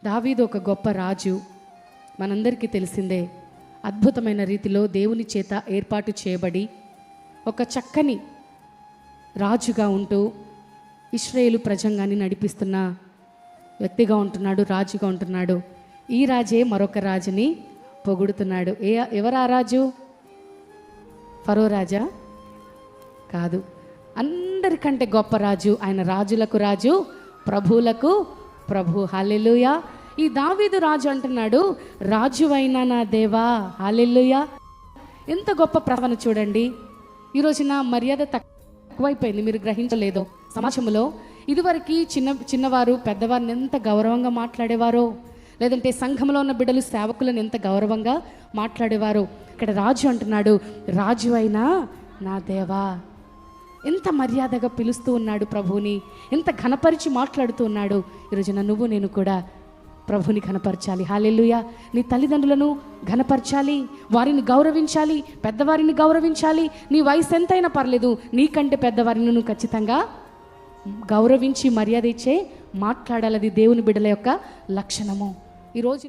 దావీదు ఒక గొప్ప రాజు, మనందరికీ తెలిసిందే. అద్భుతమైన రీతిలో దేవుని చేత ఏర్పాటు చేయబడి ఒక చక్కని రాజుగా ఉంటూ ఇశ్రాయేలు ప్రజంగాన్ని నడిపిస్తున్న వ్యక్తిగా ఉంటున్నాడు, రాజుగా ఉంటున్నాడు. ఈ రాజే మరొక రాజుని పొగుడుతున్నాడు. ఎవరా రాజు? ఫరో రాజా? కాదు, అందరికంటే గొప్ప రాజు. ఆయన రాజులకు రాజు, ప్రభువులకు ప్రభు. హల్లెలూయా. ఈ దావీదు రాజు అంటున్నాడు, రాజువైనా నా దేవా. హల్లెలూయా. ఎంత గొప్ప ప్రవణ చూడండి. ఈరోజున మర్యాద తక్కువైపోయింది, మీరు గ్రహించలేదో. సమాజంలో ఇదివరకు చిన్నవారు పెద్దవారిని ఎంత గౌరవంగా మాట్లాడేవారో, లేదంటే సంఘంలో ఉన్న బిడ్డలు సేవకులను ఎంత గౌరవంగా మాట్లాడేవారు. ఇక్కడ రాజు అంటున్నాడు, రాజు అయినా నా దేవా. ఎంత మర్యాదగా పిలుస్తూ ఉన్నాడు ప్రభువుని, ఎంత ఘనపరిచి మాట్లాడుతూ ఉన్నాడు. ఈరోజున నువ్వు నేను కూడా ప్రభుని ఘనపరచాలి. హల్లెలూయా. నీ తల్లిదండ్రులను ఘనపరచాలి, వారిని గౌరవించాలి, పెద్దవారిని గౌరవించాలి. నీ వయసు ఎంతైనా పర్లేదు, నీకంటే పెద్దవారిని నువ్వు ఖచ్చితంగా గౌరవించి మర్యాద ఇచ్చే మాట్లాడాలి. అది దేవుని బిడ్డల యొక్క లక్షణము. ఈరోజు